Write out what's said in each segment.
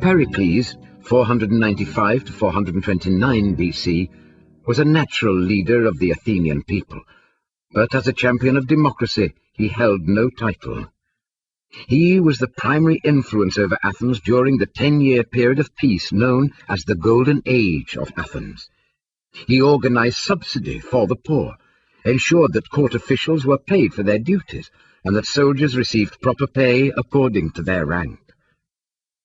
Pericles, 495 to 429 BC, was a natural leader of the Athenian people, but as a champion of democracy, he held no title. He was the primary influence over Athens during the 10-year period of peace known as the Golden Age of Athens. He organized subsidy for the poor, ensured that court officials were paid for their duties, and that soldiers received proper pay according to their rank.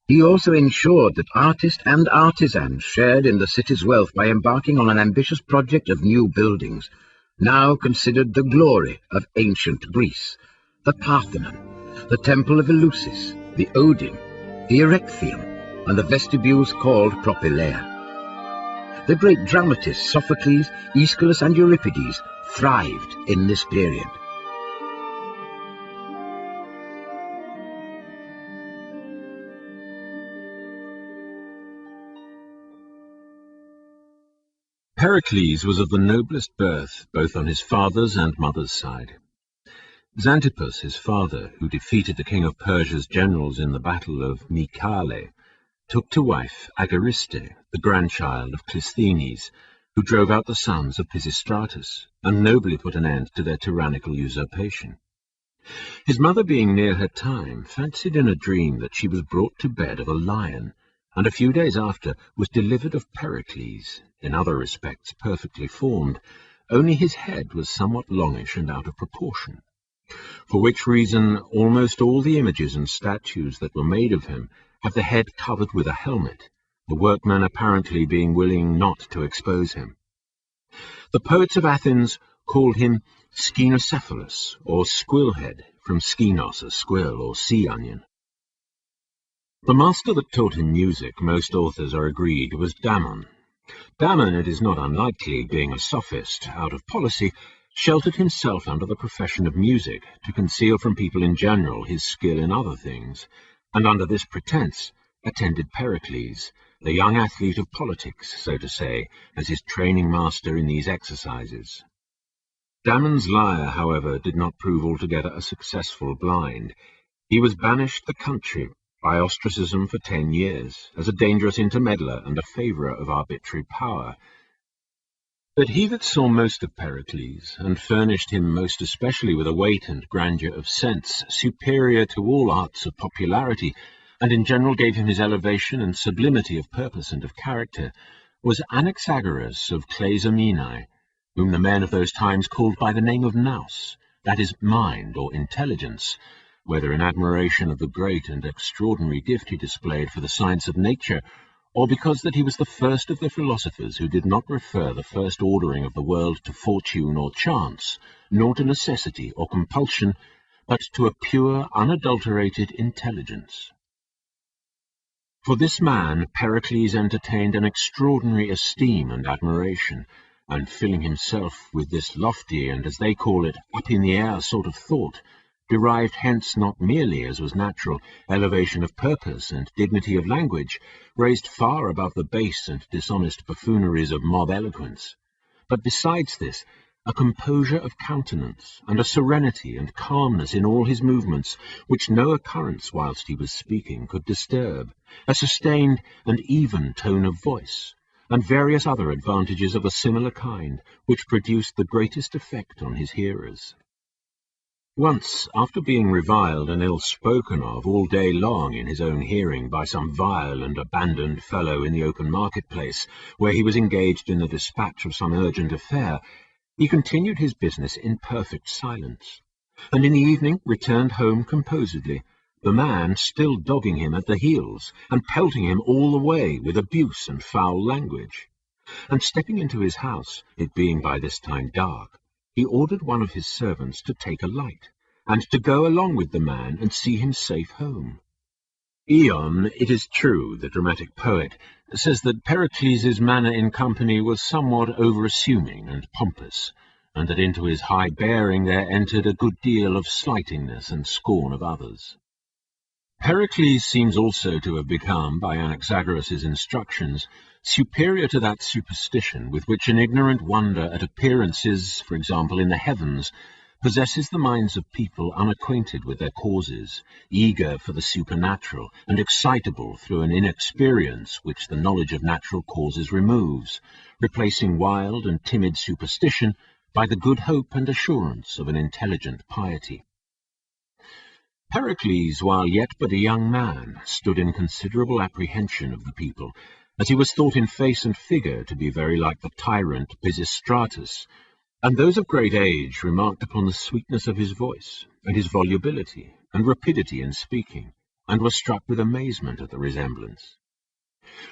He also ensured that artists and artisans shared in the city's wealth by embarking on an ambitious project of new buildings, now considered the glory of ancient Greece: the Parthenon, the Temple of Eleusis, the Odeum, the Erechtheum, and the vestibules called Propylaea. The great dramatists Sophocles, Aeschylus, and Euripides thrived in this period. Pericles was of the noblest birth, both on his father's and mother's side. Xanthippus, his father, who defeated the king of Persia's generals in the battle of Mycale, took to wife Agariste, the grandchild of Clisthenes, who drove out the sons of Pisistratus, and nobly put an end to their tyrannical usurpation. His mother, being near her time, fancied in a dream that she was brought to bed of a lion, and a few days after was delivered of Pericles, in other respects perfectly formed, only his head was somewhat longish and out of proportion, for which reason almost all the images and statues that were made of him have the head covered with a helmet, the workman apparently being willing not to expose him. The poets of Athens called him Skenocephalus, or Squillhead, from skenos, a squill or sea onion. The master that taught him music, most authors are agreed, was Damon. Damon, it is not unlikely, being a sophist, out of policy, sheltered himself under the profession of music to conceal from people in general his skill in other things, and under this pretence attended Pericles, the young athlete of politics, so to say, as his training master in these exercises. Damon's lyre, however, did not prove altogether a successful blind. He was banished the country by ostracism for 10 years, as a dangerous intermeddler and a favourer of arbitrary power. But he that saw most of Pericles, and furnished him most especially with a weight and grandeur of sense, superior to all arts of popularity, and in general gave him his elevation and sublimity of purpose and of character, was Anaxagoras of Clazomenae, whom the men of those times called by the name of Nous, that is, mind or intelligence, whether in admiration of the great and extraordinary gift he displayed for the science of nature, or because that he was the first of the philosophers who did not refer the first ordering of the world to fortune or chance, nor to necessity or compulsion, but to a pure, unadulterated intelligence. For this man Pericles entertained an extraordinary esteem and admiration, and filling himself with this lofty and, as they call it, up-in-the-air sort of thought, derived hence not merely, as was natural, elevation of purpose and dignity of language, raised far above the base and dishonest buffooneries of mob eloquence, but besides this, a composure of countenance, and a serenity and calmness in all his movements, which no occurrence whilst he was speaking could disturb, a sustained and even tone of voice, and various other advantages of a similar kind, which produced the greatest effect on his hearers. Once, after being reviled and ill spoken of all day long in his own hearing by some vile and abandoned fellow in the open market-place, where he was engaged in the dispatch of some urgent affair, he continued his business in perfect silence, and in the evening returned home composedly, the man still dogging him at the heels, and pelting him all the way with abuse and foul language. And stepping into his house, it being by this time dark, he ordered one of his servants to take a light, and to go along with the man and see him safe home. Ion, it is true, the dramatic poet, says that Pericles' manner in company was somewhat over-assuming and pompous, and that into his high bearing there entered a good deal of slightingness and scorn of others. Pericles seems also to have become, by Anaxagoras' instructions, superior to that superstition with which an ignorant wonder at appearances, for example in the heavens, possesses the minds of people unacquainted with their causes, eager for the supernatural, and excitable through an inexperience which the knowledge of natural causes removes, replacing wild and timid superstition by the good hope and assurance of an intelligent piety. Pericles, while yet but a young man, stood in considerable apprehension of the people, as he was thought in face and figure to be very like the tyrant Pisistratus, and those of great age remarked upon the sweetness of his voice, and his volubility, and rapidity in speaking, and were struck with amazement at the resemblance.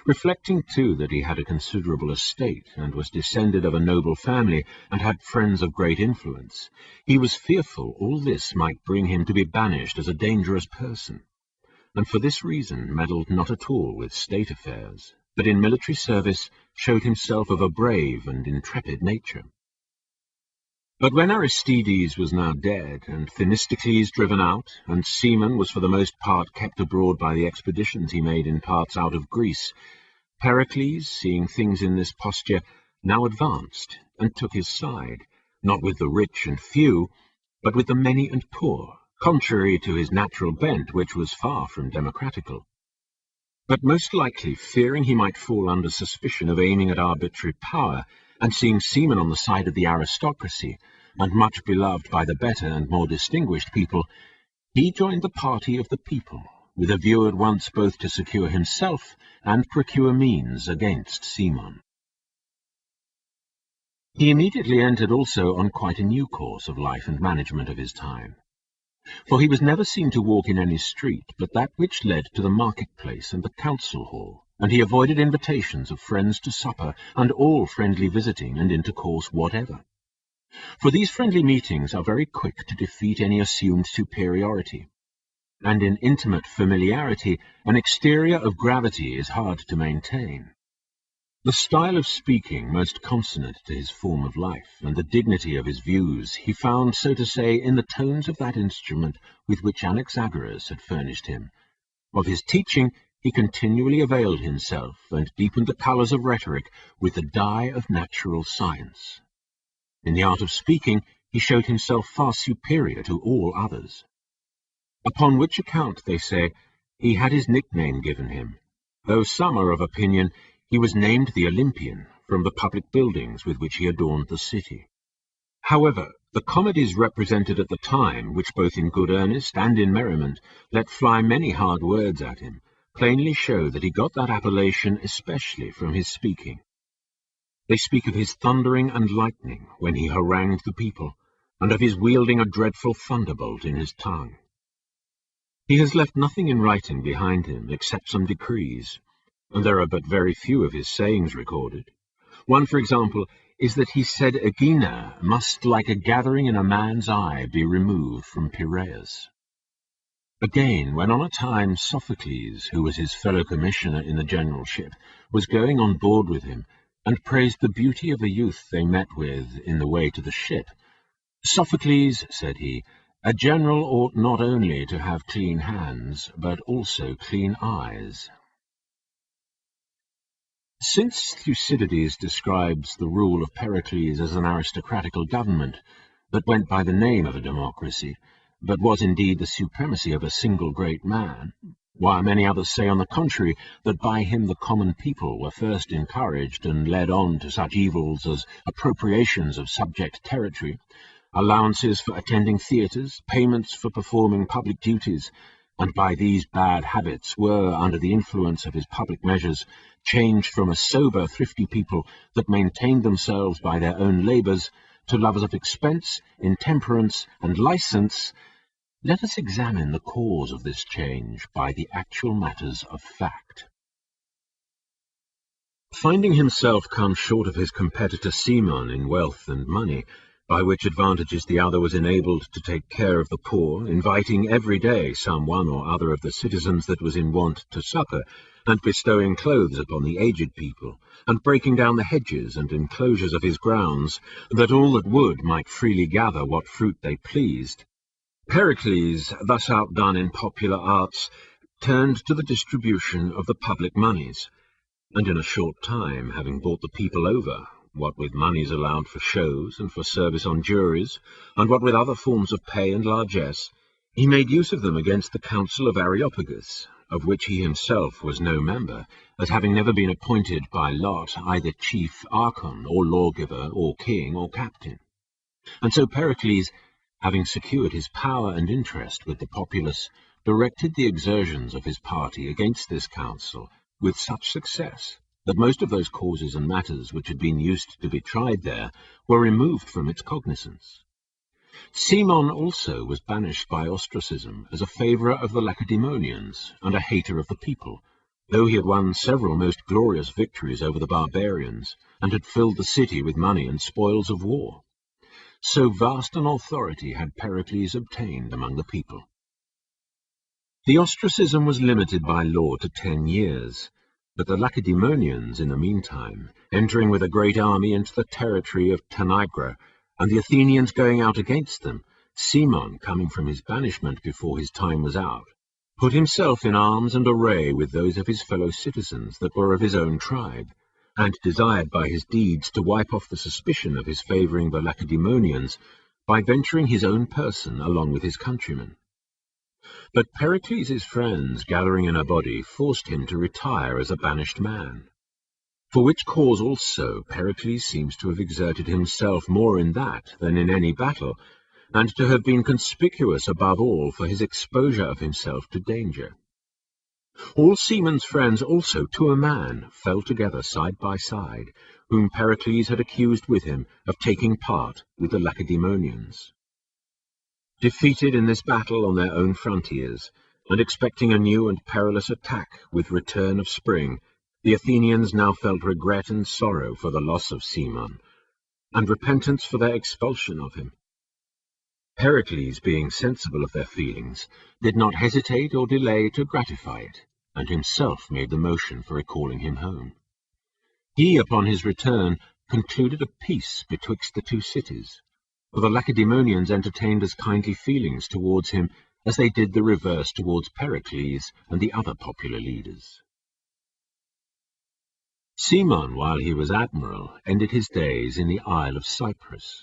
Reflecting, too, that he had a considerable estate, and was descended of a noble family, and had friends of great influence, he was fearful all this might bring him to be banished as a dangerous person, and for this reason meddled not at all with state affairs, but in military service showed himself of a brave and intrepid nature. But when Aristides was now dead, and Themistocles driven out, and Cimon was for the most part kept abroad by the expeditions he made in parts out of Greece, Pericles, seeing things in this posture, now advanced, and took his side, not with the rich and few, but with the many and poor, contrary to his natural bent, which was far from democratical. But most likely, fearing he might fall under suspicion of aiming at arbitrary power, and seeing Cimon on the side of the aristocracy, and much beloved by the better and more distinguished people, he joined the party of the people, with a view at once both to secure himself and procure means against Cimon. He immediately entered also on quite a new course of life and management of his time. For he was never seen to walk in any street but that which led to the market-place and the council hall, and he avoided invitations of friends to supper, and all friendly visiting and intercourse whatever. For these friendly meetings are very quick to defeat any assumed superiority, and in intimate familiarity an exterior of gravity is hard to maintain. The style of speaking most consonant to his form of life, and the dignity of his views, he found, so to say, in the tones of that instrument with which Anaxagoras had furnished him. Of his teaching he continually availed himself, and deepened the colours of rhetoric with the dye of natural science. In the art of speaking he showed himself far superior to all others. Upon which account, they say, he had his nickname given him, though some are of opinion he was named the Olympian, from the public buildings with which he adorned the city. However, the comedies represented at the time, which both in good earnest and in merriment let fly many hard words at him, plainly show that he got that appellation especially from his speaking. They speak of his thundering and lightning when he harangued the people, and of his wielding a dreadful thunderbolt in his tongue. He has left nothing in writing behind him except some decrees, and there are but very few of his sayings recorded. One, for example, is that he said Aegina must, like a gathering in a man's eye, be removed from Piraeus. Again, when on a time Sophocles, who was his fellow commissioner in the generalship, was going on board with him, and praised the beauty of a youth they met with in the way to the ship, Sophocles, said he, a general ought not only to have clean hands, but also clean eyes. Since Thucydides describes the rule of Pericles as an aristocratical government that went by the name of a democracy, but was indeed the supremacy of a single great man, while many others say on the contrary that by him the common people were first encouraged and led on to such evils as appropriations of subject territory, allowances for attending theatres, payments for performing public duties, and by these bad habits were, under the influence of his public measures, changed from a sober, thrifty people that maintained themselves by their own labours to lovers of expense, intemperance, and licence, let us examine the cause of this change by the actual matters of fact. Finding himself come short of his competitor Cimon in wealth and money, by which advantages the other was enabled to take care of the poor, inviting every day some one or other of the citizens that was in want to supper, and bestowing clothes upon the aged people, and breaking down the hedges and enclosures of his grounds, that all that would might freely gather what fruit they pleased, Pericles, thus outdone in popular arts, turned to the distribution of the public moneys, and in a short time, having bought the people over, what with moneys allowed for shows and for service on juries, and what with other forms of pay and largesse, he made use of them against the council of Areopagus, of which he himself was no member, as having never been appointed by lot either chief archon, or lawgiver, or king, or captain. And so Pericles, having secured his power and interest with the populace, directed the exertions of his party against this council with such success that most of those causes and matters which had been used to be tried there were removed from its cognizance. Cimon also was banished by ostracism as a favourer of the Lacedaemonians and a hater of the people, though he had won several most glorious victories over the barbarians, and had filled the city with money and spoils of war. So vast an authority had Pericles obtained among the people. The ostracism was limited by law to 10 years, but the Lacedaemonians, in the meantime, entering with a great army into the territory of Tanagra, and the Athenians going out against them, Cimon, coming from his banishment before his time was out, put himself in arms and array with those of his fellow citizens that were of his own tribe, and desired by his deeds to wipe off the suspicion of his favouring the Lacedaemonians by venturing his own person along with his countrymen. But Pericles' friends, gathering in a body, forced him to retire as a banished man. For which cause also Pericles seems to have exerted himself more in that than in any battle, and to have been conspicuous above all for his exposure of himself to danger. All Cimon's friends also, to a man, fell together side by side, whom Pericles had accused with him of taking part with the Lacedaemonians. Defeated in this battle on their own frontiers, and expecting a new and perilous attack with return of spring, the Athenians now felt regret and sorrow for the loss of Cimon, and repentance for their expulsion of him. Pericles, being sensible of their feelings, did not hesitate or delay to gratify it, and himself made the motion for recalling him home. He, upon his return, concluded a peace betwixt the two cities, for the Lacedaemonians entertained as kindly feelings towards him as they did the reverse towards Pericles and the other popular leaders. Cimon, while he was admiral, ended his days in the Isle of Cyprus,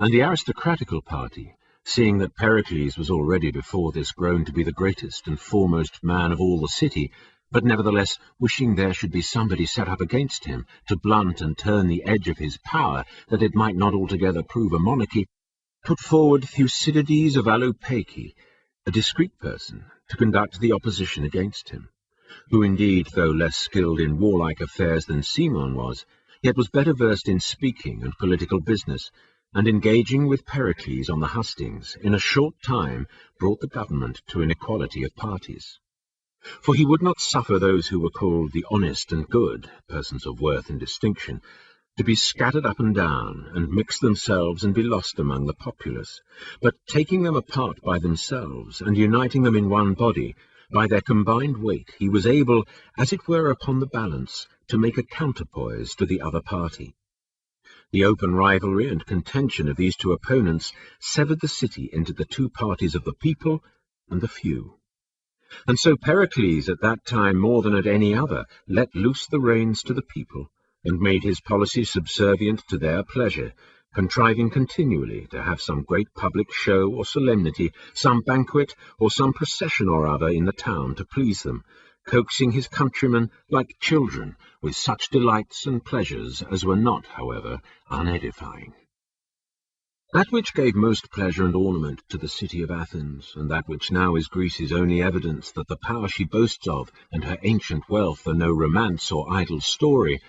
and the aristocratical party, seeing that Pericles was already before this grown to be the greatest and foremost man of all the city, but nevertheless wishing there should be somebody set up against him to blunt and turn the edge of his power, that it might not altogether prove a monarchy, put forward Thucydides of Alopaci, a discreet person, to conduct the opposition against him, who indeed, though less skilled in warlike affairs than Cimon was, yet was better versed in speaking and political business, and engaging with Pericles on the hustings, in a short time brought the government to an equality of parties. For he would not suffer those who were called the honest and good, persons of worth and distinction, to be scattered up and down, and mix themselves and be lost among the populace, but taking them apart by themselves, and uniting them in one body, by their combined weight he was able, as it were upon the balance, to make a counterpoise to the other party. The open rivalry and contention of these two opponents severed the city into the two parties of the people and the few. And so Pericles at that time more than at any other let loose the reins to the people, and made his policy subservient to their pleasure, contriving continually to have some great public show or solemnity, some banquet or some procession or other in the town to please them, coaxing his countrymen like children with such delights and pleasures as were not, however, unedifying. That which gave most pleasure and ornament to the city of Athens, and that which now is Greece's only evidence that the power she boasts of and her ancient wealth are no romance or idle story,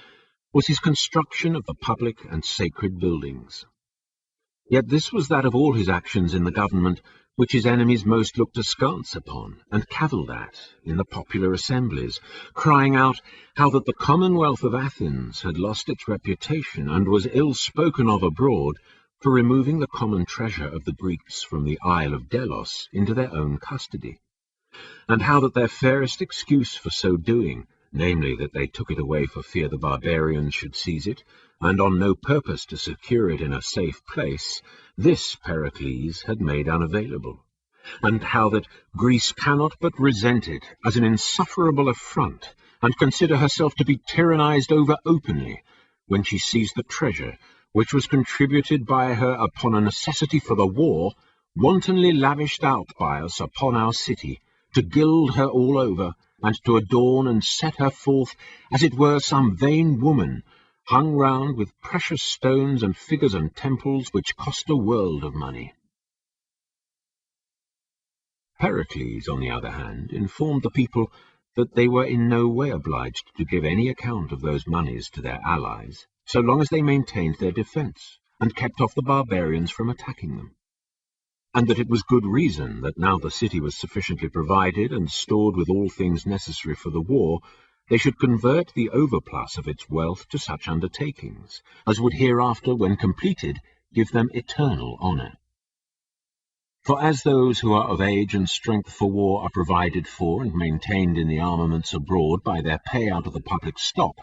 was his construction of the public and sacred buildings. Yet this was that of all his actions in the government which his enemies most looked askance upon and cavilled at in the popular assemblies, crying out how that the commonwealth of Athens had lost its reputation and was ill spoken of abroad for removing the common treasure of the Greeks from the Isle of Delos into their own custody, and how that their fairest excuse for so doing, namely that they took it away for fear the barbarians should seize it, and on no purpose to secure it in a safe place, this Pericles had made unavailable, and how that Greece cannot but resent it as an insufferable affront, and consider herself to be tyrannized over openly, when she sees the treasure, which was contributed by her upon a necessity for the war, wantonly lavished out by us upon our city, to gild her all over, and to adorn and set her forth, as it were some vain woman, hung round with precious stones and figures and temples, which cost a world of money. Pericles, on the other hand, informed the people that they were in no way obliged to give any account of those moneys to their allies, so long as they maintained their defence, and kept off the barbarians from attacking them, and that it was good reason that now the city was sufficiently provided and stored with all things necessary for the war, they should convert the overplus of its wealth to such undertakings, as would hereafter, when completed, give them eternal honour. For as those who are of age and strength for war are provided for and maintained in the armaments abroad by their pay out of the public stock,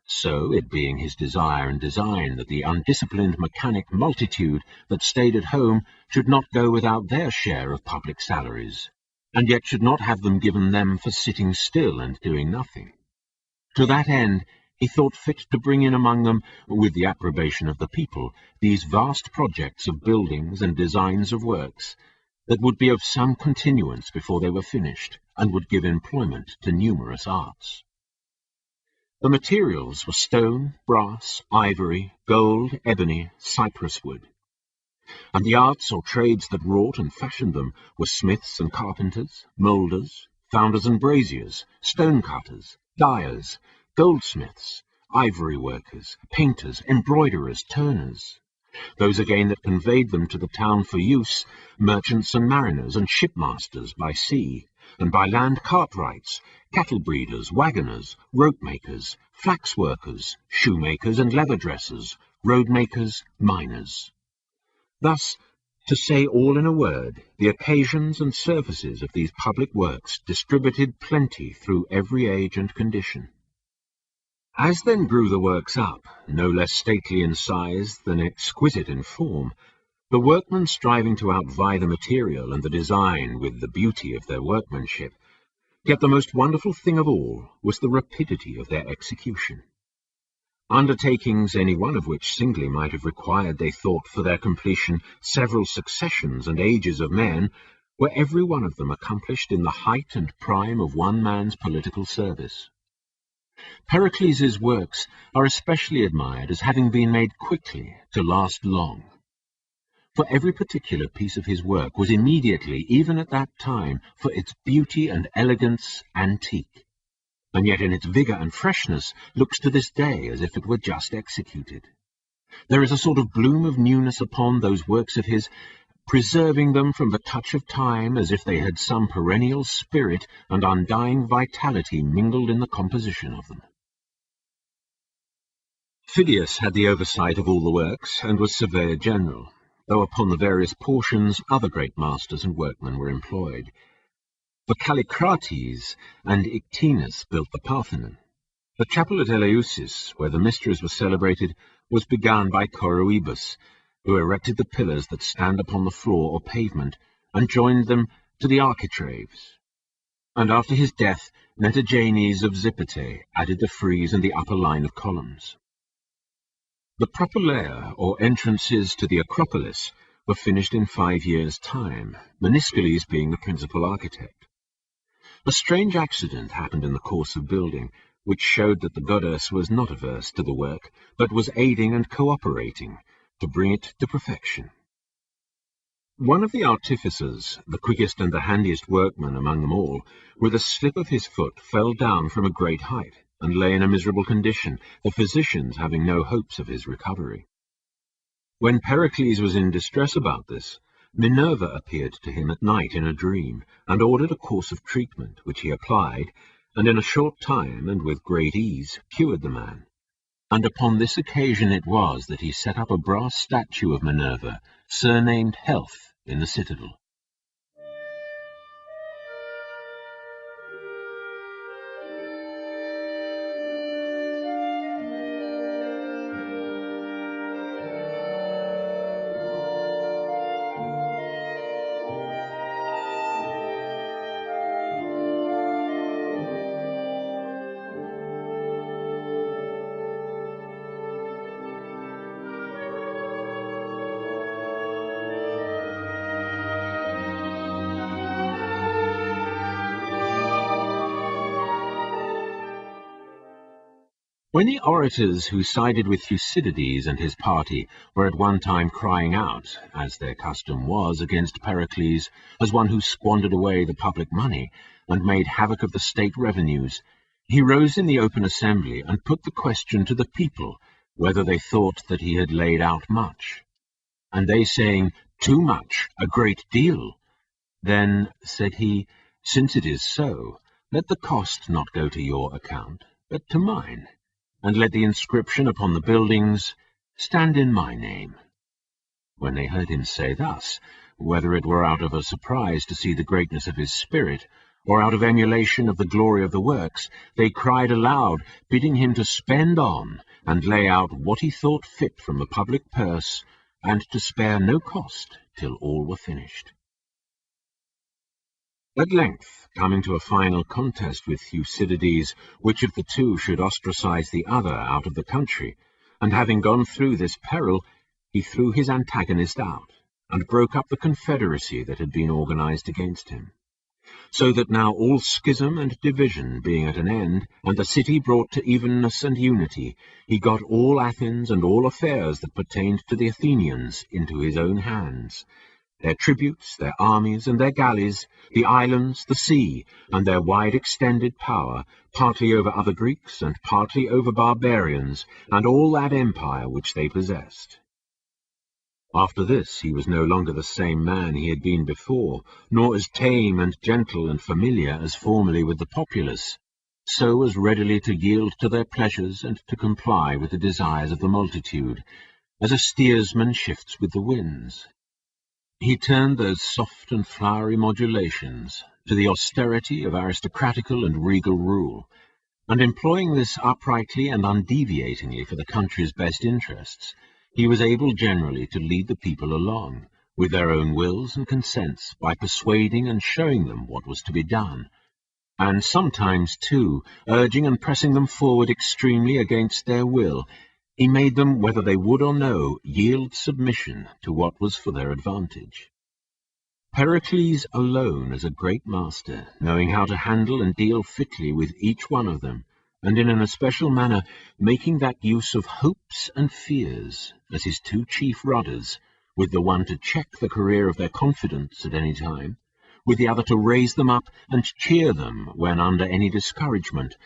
so, it being his desire and design that the undisciplined mechanic multitude that stayed at home should not go without their share of public salaries, and yet should not have them given them for sitting still and doing nothing. To that end, he thought fit to bring in among them, with the approbation of the people, these vast projects of buildings and designs of works, that would be of some continuance before they were finished, and would give employment to numerous arts. The materials were stone, brass, ivory, gold, ebony, cypress wood. And the arts or trades that wrought and fashioned them were smiths and carpenters, moulders, founders and braziers, stone-cutters, dyers, goldsmiths, ivory workers, painters, embroiderers, turners. Those again that conveyed them to the town for use, merchants and mariners and shipmasters by sea, and by land cartwrights, cattle breeders, waggoners, rope-makers, flax-workers, shoemakers and leather-dressers, road-makers, miners. Thus, to say all in a word, the occasions and services of these public works distributed plenty through every age and condition. As then grew the works up, no less stately in size than exquisite in form, the workmen striving to outvie the material and the design with the beauty of their workmanship, yet the most wonderful thing of all was the rapidity of their execution. Undertakings, any one of which singly might have required, they thought, for their completion several successions and ages of men, were every one of them accomplished in the height and prime of one man's political service. Pericles's works are especially admired as having been made quickly to last long. For every particular piece of his work was immediately, even at that time, for its beauty and elegance, antique, and yet in its vigour and freshness looks to this day as if it were just executed. There is a sort of bloom of newness upon those works of his, preserving them from the touch of time as if they had some perennial spirit and undying vitality mingled in the composition of them. Phidias had the oversight of all the works, and was surveyor general, though upon the various portions other great masters and workmen were employed. For Callicrates and Ictinus built the Parthenon. The chapel at Eleusis, where the mysteries were celebrated, was begun by Coroebus, who erected the pillars that stand upon the floor or pavement, and joined them to the architraves. And after his death, Metagenes of Zipete added the frieze and the upper line of columns. The propylaea, or entrances to the Acropolis, were finished in 5 years' time, Meniscles being the principal architect. A strange accident happened in the course of building, which showed that the goddess was not averse to the work, but was aiding and cooperating to bring it to perfection. One of the artificers, the quickest and the handiest workman among them all, with a slip of his foot fell down from a great height, and lay in a miserable condition, the physicians having no hopes of his recovery. When Pericles was in distress about this, Minerva appeared to him at night in a dream, and ordered a course of treatment, which he applied, and in a short time, and with great ease, cured the man. And upon this occasion it was that he set up a brass statue of Minerva, surnamed Health, in the citadel. When the orators who sided with Thucydides and his party were at one time crying out, as their custom was, against Pericles as one who squandered away the public money and made havoc of the state revenues, he rose in the open assembly and put the question to the people whether they thought that he had laid out much. And they saying, "Too much, a great deal," then said he, "Since it is so, let the cost not go to your account, but to mine, and let the inscription upon the buildings stand in my name." When they heard him say thus, whether it were out of a surprise to see the greatness of his spirit, or out of emulation of the glory of the works, they cried aloud, bidding him to spend on, and lay out what he thought fit from the public purse, and to spare no cost till all were finished. At length, coming to a final contest with Thucydides, which of the two should ostracize the other out of the country, and having gone through this peril, he threw his antagonist out, and broke up the confederacy that had been organized against him. So that now all schism and division being at an end, and the city brought to evenness and unity, he got all Athens and all affairs that pertained to the Athenians into his own hands, their tributes, their armies, and their galleys, the islands, the sea, and their wide-extended power, partly over other Greeks, and partly over barbarians, and all that empire which they possessed. After this he was no longer the same man he had been before, nor as tame and gentle and familiar as formerly with the populace, so as readily to yield to their pleasures and to comply with the desires of the multitude, as a steersman shifts with the winds. He turned those soft and flowery modulations to the austerity of aristocratical and regal rule, and employing this uprightly and undeviatingly for the country's best interests, he was able generally to lead the people along, with their own wills and consents, by persuading and showing them what was to be done, and sometimes, too, urging and pressing them forward extremely against their will, he made them, whether they would or no, yield submission to what was for their advantage. Pericles alone, as a great master, knowing how to handle and deal fitly with each one of them, and in an especial manner making that use of hopes and fears as his two chief rudders, with the one to check the career of their confidence at any time, with the other to raise them up and cheer them when under any discouragement,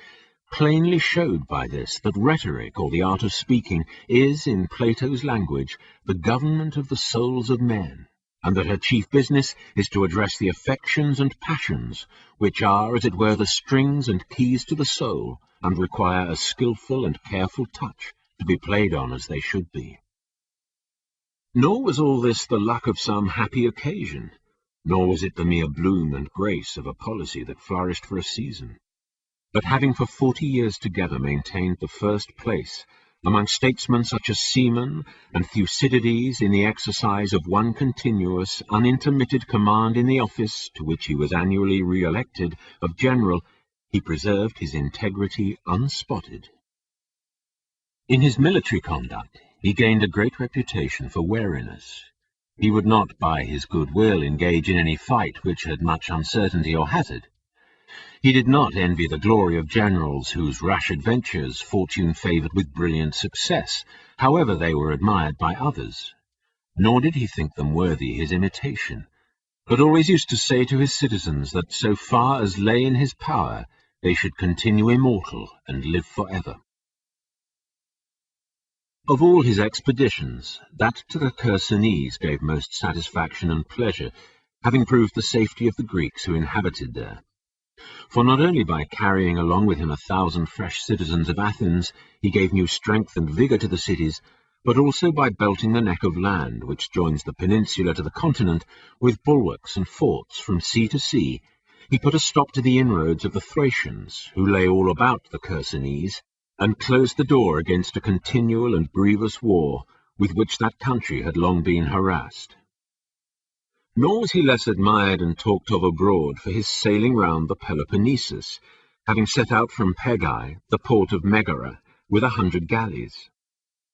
plainly showed by this that rhetoric, or the art of speaking, is, in Plato's language, the government of the souls of men, and that her chief business is to address the affections and passions, which are, as it were, the strings and keys to the soul, and require a skilful and careful touch to be played on as they should be. Nor was all this the luck of some happy occasion, nor was it the mere bloom and grace of a policy that flourished for a season, but having for 40 years together maintained the first place among statesmen such as Cimon and Thucydides in the exercise of one continuous, unintermitted command in the office to which he was annually re-elected of general, he preserved his integrity unspotted. In his military conduct he gained a great reputation for wariness. He would not by his good will engage in any fight which had much uncertainty or hazard. He did not envy the glory of generals whose rash adventures fortune favoured with brilliant success, however they were admired by others, nor did he think them worthy his imitation, but always used to say to his citizens that so far as lay in his power, they should continue immortal and live for ever. Of all his expeditions, that to the Chersonese gave most satisfaction and pleasure, having proved the safety of the Greeks who inhabited there. For not only by carrying along with him 1,000 fresh citizens of Athens, he gave new strength and vigour to the cities, but also by belting the neck of land which joins the peninsula to the continent with bulwarks and forts from sea to sea, he put a stop to the inroads of the Thracians, who lay all about the Chersonese, and closed the door against a continual and grievous war with which that country had long been harassed. Nor was he less admired and talked of abroad for his sailing round the Peloponnesus, having set out from Pegae, the port of Megara, with 100 galleys.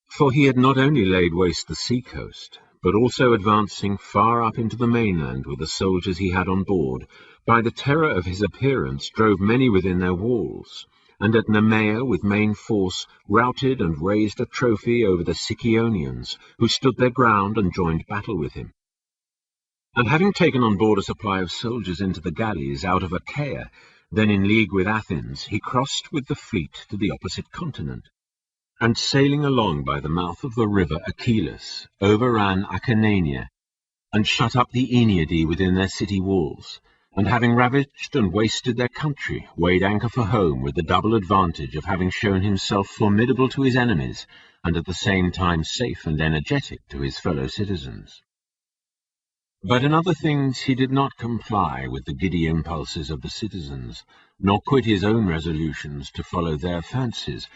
For he had not only laid waste the sea-coast, but also advancing far up into the mainland with the soldiers he had on board, by the terror of his appearance drove many within their walls, and at Nemea with main force routed and raised a trophy over the Sicyonians, who stood their ground and joined battle with him. And having taken on board a supply of soldiers into the galleys out of Achaia, then in league with Athens, he crossed with the fleet to the opposite continent, and sailing along by the mouth of the river Achilles, overran Acarnania, and shut up the Aeneadae within their city walls, and having ravaged and wasted their country, weighed anchor for home with the double advantage of having shown himself formidable to his enemies, and at the same time safe and energetic to his fellow citizens. But in other things he did not comply with the giddy impulses of the citizens, nor quit his own resolutions to follow their fancies.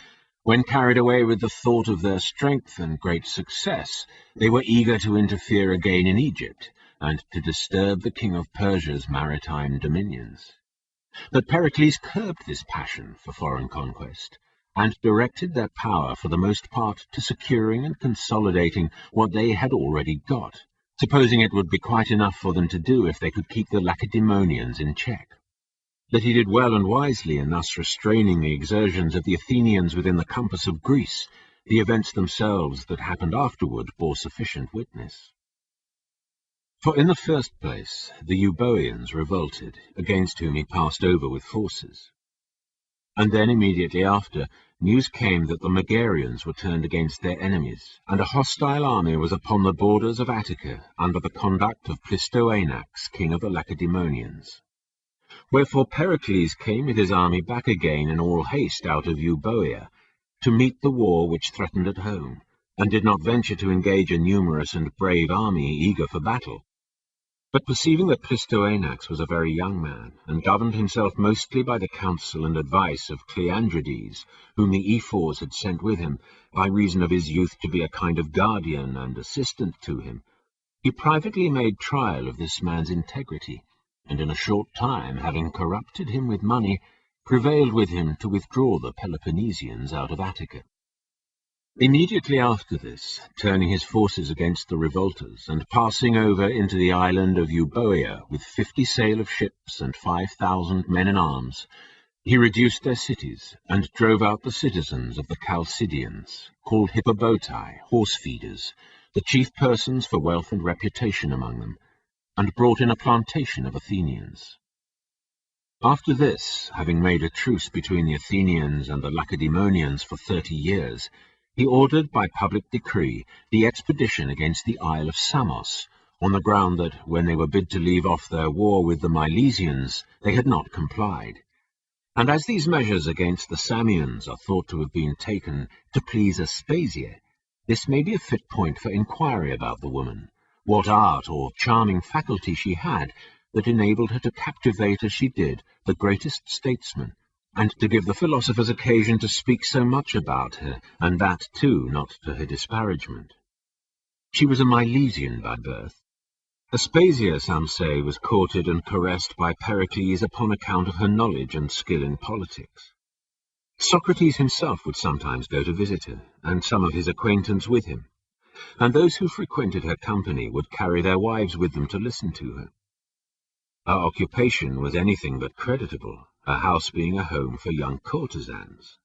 When carried away with the thought of their strength and great success, they were eager to interfere again in Egypt, and to disturb the king of Persia's maritime dominions. But Pericles curbed this passion for foreign conquest, and directed their power for the most part to securing and consolidating what they had already got, supposing it would be quite enough for them to do if they could keep the Lacedaemonians in check. That he did well and wisely in thus restraining the exertions of the Athenians within the compass of Greece, the events themselves that happened afterward bore sufficient witness. For in the first place the Euboeans revolted, against whom he passed over with forces. And then immediately after, news came that the Megarians were turned against their enemies, and a hostile army was upon the borders of Attica, under the conduct of Plistoanax, king of the Lacedaemonians. Wherefore Pericles came with his army back again in all haste out of Euboea, to meet the war which threatened at home, and did not venture to engage a numerous and brave army eager for battle. But perceiving that Plistoanax was a very young man, and governed himself mostly by the counsel and advice of Cleandrides, whom the Ephors had sent with him, by reason of his youth to be a kind of guardian and assistant to him, he privately made trial of this man's integrity, and in a short time, having corrupted him with money, prevailed with him to withdraw the Peloponnesians out of Attica. Immediately after this, turning his forces against the revolters, and passing over into the island of Euboea with 50 sail of ships and 5,000 men in arms, he reduced their cities, and drove out the citizens of the Chalcidians, called Hippoboti, horse-feeders, the chief persons for wealth and reputation among them, and brought in a plantation of Athenians. After this, having made a truce between the Athenians and the Lacedaemonians for 30 years, he ordered by public decree the expedition against the Isle of Samos, on the ground that, when they were bid to leave off their war with the Milesians, they had not complied. And as these measures against the Samians are thought to have been taken to please Aspasia, this may be a fit point for inquiry about the woman, what art or charming faculty she had that enabled her to captivate as she did the greatest statesman, and to give the philosophers occasion to speak so much about her, and that, too, not to her disparagement. She was a Milesian by birth. Aspasia, some say, was courted and caressed by Pericles upon account of her knowledge and skill in politics. Socrates himself would sometimes go to visit her, and some of his acquaintance with him, and those who frequented her company would carry their wives with them to listen to her. Her occupation was anything but creditable, her house being a home for young courtesans.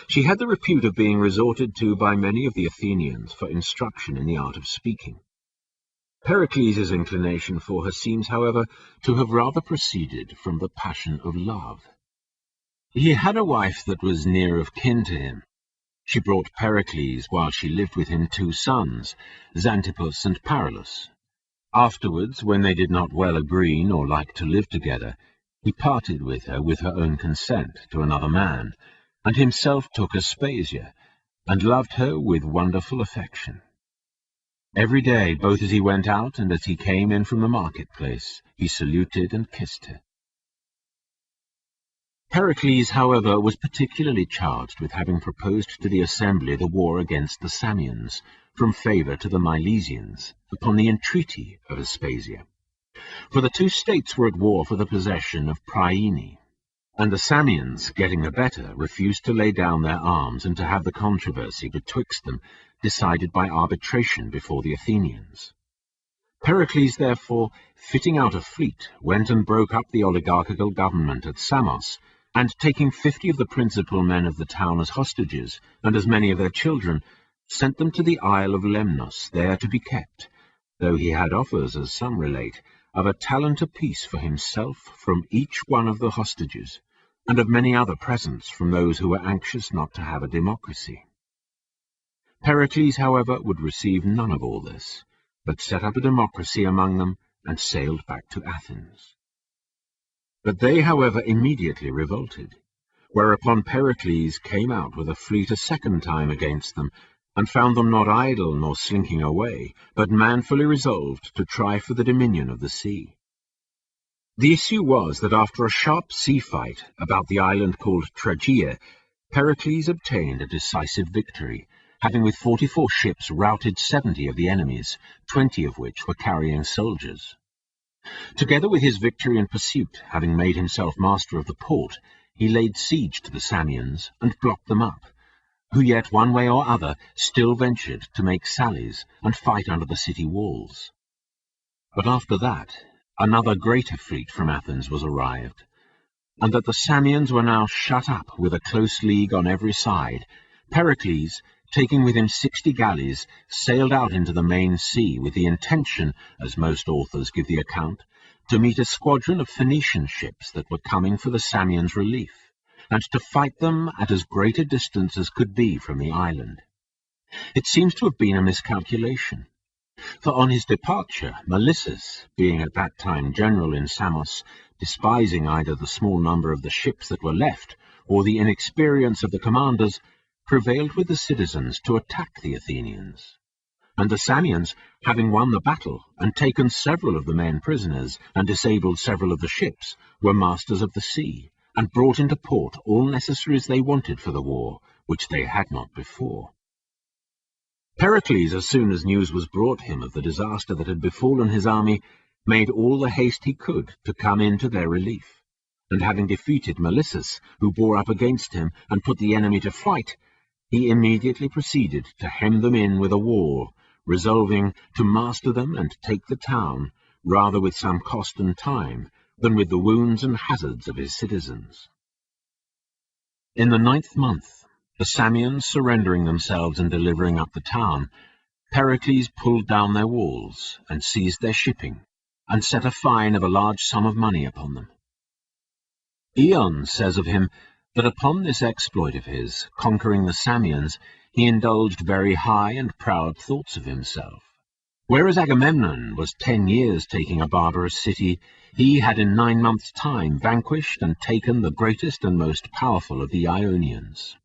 She had the repute of being resorted to by many of the Athenians for instruction in the art of speaking. Pericles' inclination for her seems, however, to have rather proceeded from the passion of love. He had a wife that was near of kin to him. She brought Pericles, while she lived with him, 2 sons, Xantippus and Perilces. Afterwards, when they did not well agree nor like to live together, he parted with her own consent to another man, and himself took Aspasia, and loved her with wonderful affection. Every day, both as he went out and as he came in from the marketplace, he saluted and kissed her. Pericles, however, was particularly charged with having proposed to the assembly the war against the Samians, from favour to the Milesians, upon the entreaty of Aspasia. For the 2 states were at war for the possession of Priene, and the Samians, getting the better, refused to lay down their arms and to have the controversy betwixt them decided by arbitration before the Athenians. Pericles, therefore, fitting out a fleet, went and broke up the oligarchical government at Samos, and taking 50 of the principal men of the town as hostages, and as many of their children, sent them to the isle of Lemnos, there to be kept, though he had offers, as some relate, of a talent apiece for himself from each one of the hostages, and of many other presents from those who were anxious not to have a democracy. Pericles, however, would receive none of all this, but set up a democracy among them, and sailed back to Athens. But they, however, immediately revolted, whereupon Pericles came out with a fleet a second time against them, and found them not idle nor slinking away, but manfully resolved to try for the dominion of the sea. The issue was that after a sharp sea fight about the island called Tragia, Pericles obtained a decisive victory, having with 44 ships routed 70 of the enemies, 20 of which were carrying soldiers. Together with his victory and pursuit, having made himself master of the port, he laid siege to the Samians and blocked them up, who yet one way or other still ventured to make sallies and fight under the city walls. But after that, another greater fleet from Athens was arrived, and that the Samians were now shut up with a close league on every side, Pericles, taking with him 60 galleys, sailed out into the main sea with the intention, as most authors give the account, to meet a squadron of Phoenician ships that were coming for the Samians' relief, and to fight them at as great a distance as could be from the island. It seems to have been a miscalculation, for on his departure, Melissus, being at that time general in Samos, despising either the small number of the ships that were left, or the inexperience of the commanders, prevailed with the citizens to attack the Athenians. And the Samians, having won the battle, and taken several of the men prisoners, and disabled several of the ships, were masters of the sea, and brought into port all necessaries they wanted for the war, which they had not before. Pericles, as soon as news was brought him of the disaster that had befallen his army, made all the haste he could to come in to their relief, and having defeated Melissus, who bore up against him, and put the enemy to flight, he immediately proceeded to hem them in with a wall, resolving to master them and take the town, rather with some cost and time, than with the wounds and hazards of his citizens. In the 9th month, the Samians surrendering themselves and delivering up the town, Pericles pulled down their walls, and seized their shipping, and set a fine of a large sum of money upon them. Ion says of him, that upon this exploit of his, conquering the Samians, he indulged very high and proud thoughts of himself. Whereas Agamemnon was 10 years taking a barbarous city, he had in 9 months' time vanquished and taken the greatest and most powerful of the Ionians.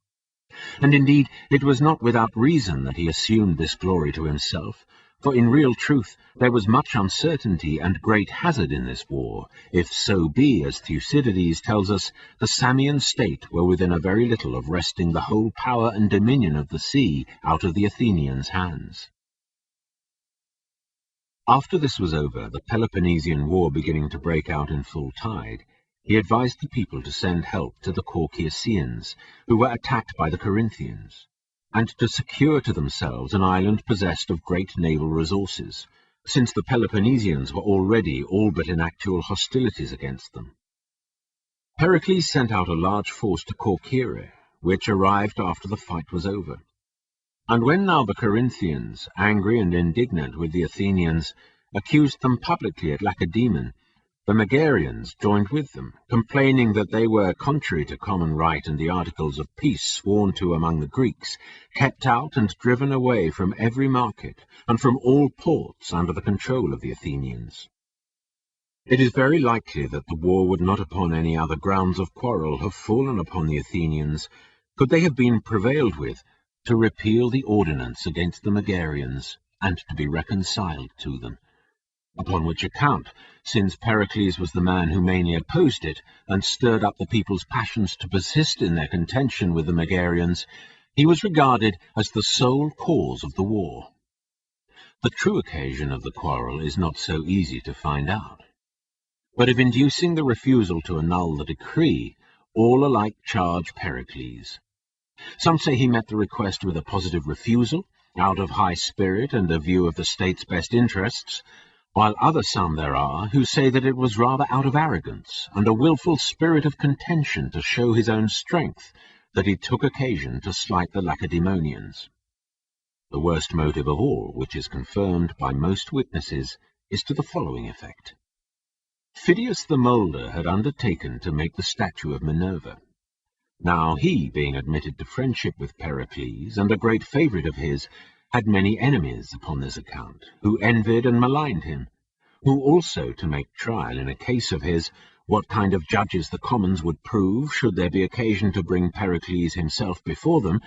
And indeed it was not without reason that he assumed this glory to himself, for in real truth there was much uncertainty and great hazard in this war, if so be, as Thucydides tells us, the Samian state were within a very little of wresting the whole power and dominion of the sea out of the Athenians' hands. After this was over, the Peloponnesian War beginning to break out in full tide, he advised the people to send help to the Caucaesians, who were attacked by the Corinthians, and to secure to themselves an island possessed of great naval resources, since the Peloponnesians were already all but in actual hostilities against them. Pericles sent out a large force to Corcyra, which arrived after the fight was over. And when now the Corinthians, angry and indignant with the Athenians, accused them publicly at Lacedaemon, the Megarians joined with them, complaining that they were, contrary to common right and the articles of peace sworn to among the Greeks, kept out and driven away from every market, and from all ports under the control of the Athenians. It is very likely that the war would not upon any other grounds of quarrel have fallen upon the Athenians, could they have been prevailed with to repeal the ordinance against the Megarians, and to be reconciled to them. Upon which account, since Pericles was the man who mainly opposed it, and stirred up the people's passions to persist in their contention with the Megarians, he was regarded as the sole cause of the war. The true occasion of the quarrel is not so easy to find out, but of inducing the refusal to annul the decree, all alike charge Pericles. Some say he met the request with a positive refusal, out of high spirit and a view of the state's best interests, while other some there are who say that it was rather out of arrogance and a wilful spirit of contention to show his own strength that he took occasion to slight the Lacedaemonians. The worst motive of all, which is confirmed by most witnesses, is to the following effect. Phidias the moulder had undertaken to make the statue of Minerva. Now he, being admitted to friendship with Pericles, and a great favourite of his, had many enemies upon this account, who envied and maligned him, who also, to make trial in a case of his, what kind of judges the commons would prove, should there be occasion to bring Pericles himself before them,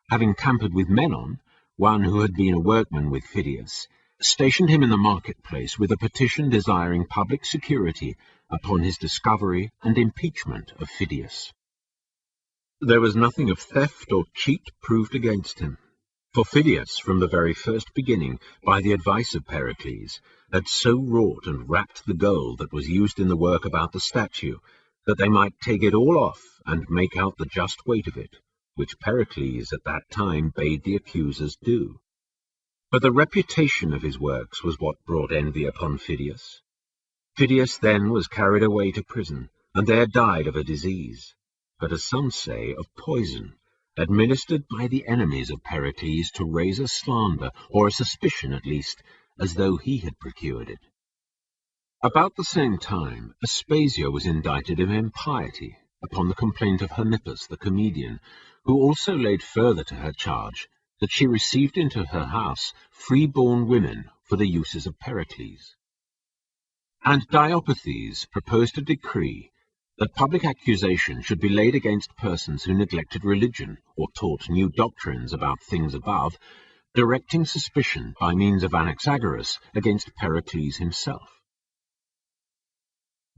having tampered with Menon, one who had been a workman with Phidias, stationed him in the marketplace with a petition desiring public security upon his discovery and impeachment of Phidias. There was nothing of theft or cheat proved against him, for Phidias, from the very first beginning, by the advice of Pericles, had so wrought and wrapped the gold that was used in the work about the statue, that they might take it all off and make out the just weight of it, which Pericles at that time bade the accusers do. But the reputation of his works was what brought envy upon Phidias. Phidias then was carried away to prison, and there died of a disease, but as some say, of poison, administered by the enemies of Pericles to raise a slander, or a suspicion at least, as though he had procured it. About the same time, Aspasia was indicted of impiety, upon the complaint of Hermippus the comedian, who also laid further to her charge that she received into her house free-born women for the uses of Pericles. And Diopithes proposed a decree that public accusation should be laid against persons who neglected religion or taught new doctrines about things above, directing suspicion by means of Anaxagoras against Pericles himself.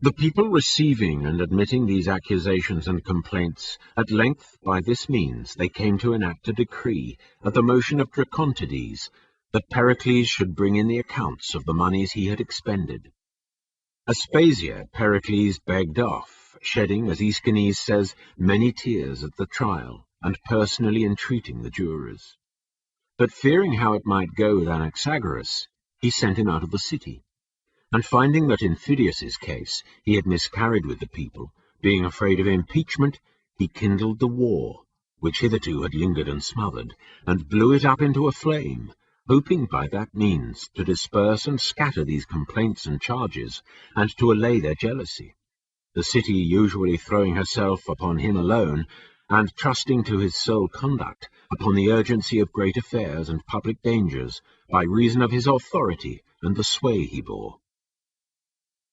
The people receiving and admitting these accusations and complaints, at length by this means they came to enact a decree, at the motion of Dracontides, that Pericles should bring in the accounts of the moneys he had expended. Aspasia Pericles begged off, shedding, as Aeschines says, many tears at the trial, and personally entreating the jurors. But fearing how it might go with Anaxagoras, he sent him out of the city. And finding that in Phidias's case he had miscarried with the people, being afraid of impeachment, he kindled the war, which hitherto had lingered and smothered, and blew it up into a flame, hoping by that means to disperse and scatter these complaints and charges, and to allay their jealousy, the city usually throwing herself upon him alone, and trusting to his sole conduct, upon the urgency of great affairs and public dangers, by reason of his authority and the sway he bore.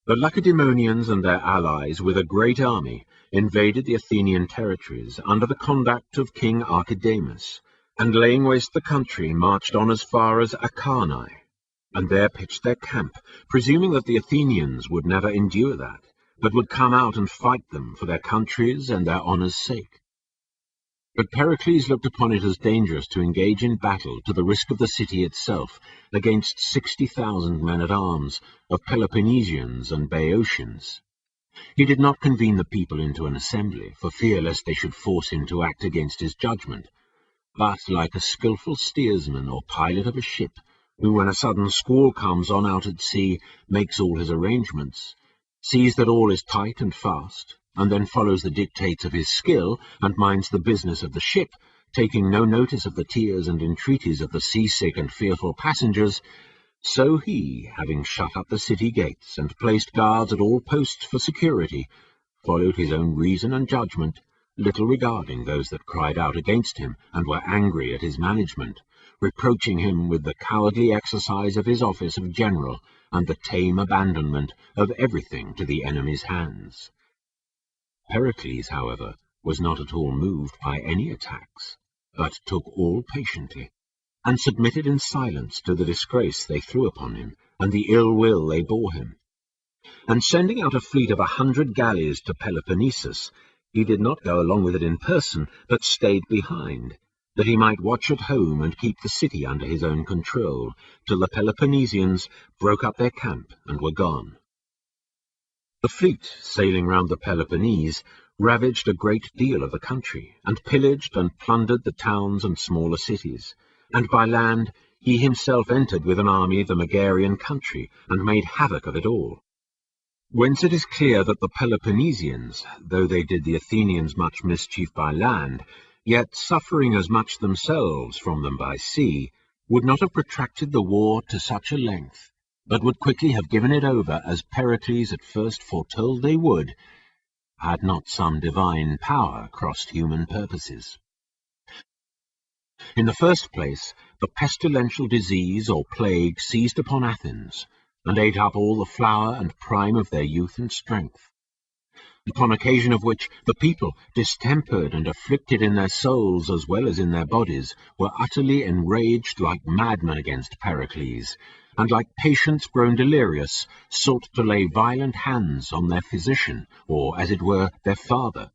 The Lacedaemonians and their allies, with a great army, invaded the Athenian territories under the conduct of King Archidamus, and laying waste the country, marched on as far as Acharnae, and there pitched their camp, presuming that the Athenians would never endure that, but would come out and fight them for their country's and their honour's sake. But Pericles looked upon it as dangerous to engage in battle to the risk of the city itself against 60,000 men-at-arms of Peloponnesians and Boeotians. He did not convene the people into an assembly, for fear lest they should force him to act against his judgment, but, like a skilful steersman or pilot of a ship, who, when a sudden squall comes on out at sea, makes all his arrangements, sees that all is tight and fast, and then follows the dictates of his skill, and minds the business of the ship, taking no notice of the tears and entreaties of the seasick and fearful passengers, so he, having shut up the city gates, and placed guards at all posts for security, followed his own reason and judgment, little regarding those that cried out against him, and were angry at his management, reproaching him with the cowardly exercise of his office of general, and the tame abandonment of everything to the enemy's hands. Pericles, however, was not at all moved by any attacks, but took all patiently, and submitted in silence to the disgrace they threw upon him, and the ill will they bore him. And sending out a fleet of 100 galleys to Peloponnesus, he did not go along with it in person, but stayed behind, that he might watch at home and keep the city under his own control, till the Peloponnesians broke up their camp and were gone. The fleet, sailing round the Peloponnese, ravaged a great deal of the country, and pillaged and plundered the towns and smaller cities, and by land he himself entered with an army the Megarian country, and made havoc of it all. Whence it is clear that the Peloponnesians, though they did the Athenians much mischief by land, yet suffering as much themselves from them by sea, would not have protracted the war to such a length, but would quickly have given it over, as Pericles at first foretold they would, had not some divine power crossed human purposes. In the first place, the pestilential disease or plague seized upon Athens, and ate up all the flower and prime of their youth and strength, upon occasion of which the people, distempered and afflicted in their souls as well as in their bodies, were utterly enraged like madmen against Pericles, and like patients grown delirious, sought to lay violent hands on their physician, or, as it were, their father.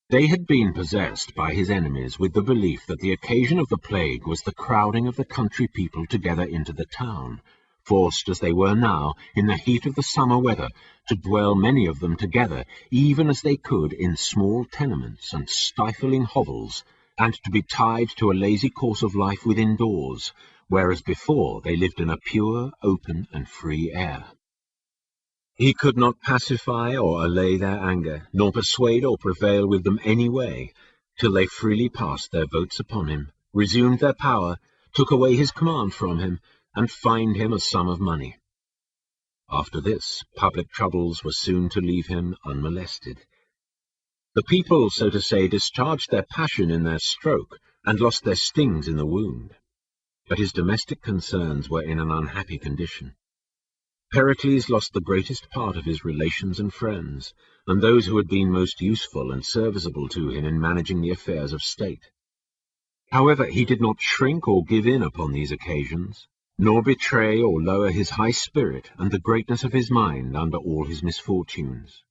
They had been possessed by his enemies with the belief that the occasion of the plague was the crowding of the country people together into the town, forced as they were now, in the heat of the summer weather, to dwell many of them together, even as they could, in small tenements and stifling hovels, and to be tied to a lazy course of life within doors, whereas before they lived in a pure, open, and free air. He could not pacify or allay their anger, nor persuade or prevail with them any way, till they freely passed their votes upon him, resumed their power, took away his command from him, and fined him a sum of money. After this, public troubles were soon to leave him unmolested. The people, so to say, discharged their passion in their stroke, and lost their stings in the wound. But his domestic concerns were in an unhappy condition. Pericles lost the greatest part of his relations and friends, and those who had been most useful and serviceable to him in managing the affairs of state. However, he did not shrink or give in upon these occasions, nor betray or lower his high spirit and the greatness of his mind under all his misfortunes.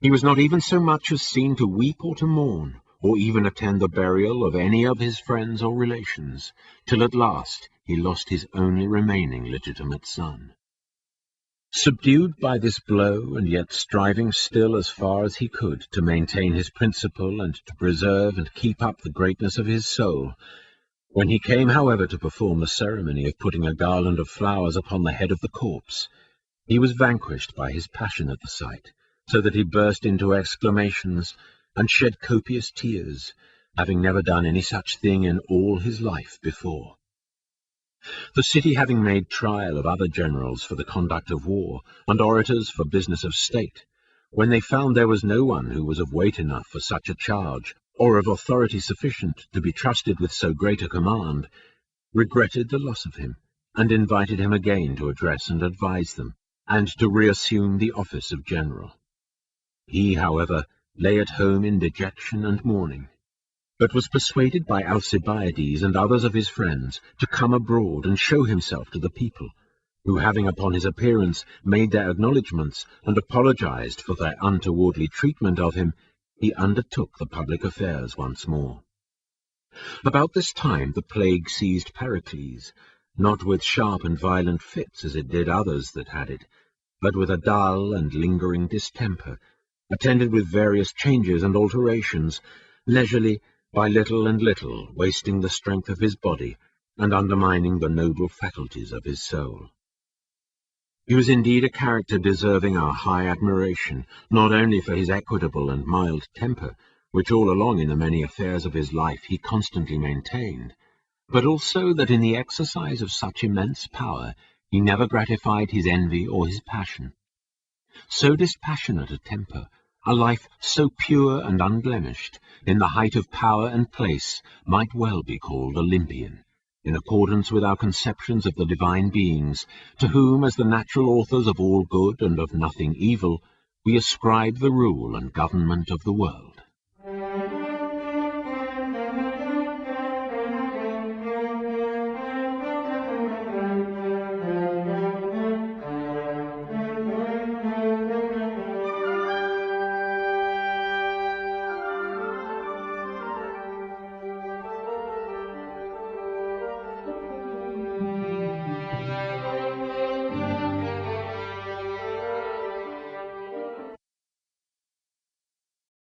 He was not even so much as seen to weep or to mourn, or even attend the burial of any of his friends or relations, till at last he lost his only remaining legitimate son. Subdued by this blow, and yet striving still as far as he could to maintain his principle and to preserve and keep up the greatness of his soul, when he came, however, to perform the ceremony of putting a garland of flowers upon the head of the corpse, he was vanquished by his passion at the sight, so that he burst into exclamations and shed copious tears, having never done any such thing in all his life before. The city having made trial of other generals for the conduct of war, and orators for business of state, when they found there was no one who was of weight enough for such a charge, or of authority sufficient to be trusted with so great a command, regretted the loss of him, and invited him again to address and advise them, and to reassume the office of general. He, however, lay at home in dejection and mourning, but was persuaded by Alcibiades and others of his friends to come abroad and show himself to the people, who, having upon his appearance made their acknowledgments and apologized for their untowardly treatment of him, he undertook the public affairs once more. About this time the plague seized Pericles, not with sharp and violent fits as it did others that had it, but with a dull and lingering distemper, attended with various changes and alterations, leisurely, by little and little, wasting the strength of his body, and undermining the noble faculties of his soul. He was indeed a character deserving our high admiration, not only for his equitable and mild temper, which all along in the many affairs of his life he constantly maintained, but also that in the exercise of such immense power he never gratified his envy or his passion. So dispassionate a temper, a life so pure and unblemished, in the height of power and place, might well be called Olympian, in accordance with our conceptions of the divine beings, to whom, as the natural authors of all good and of nothing evil, we ascribe the rule and government of the world.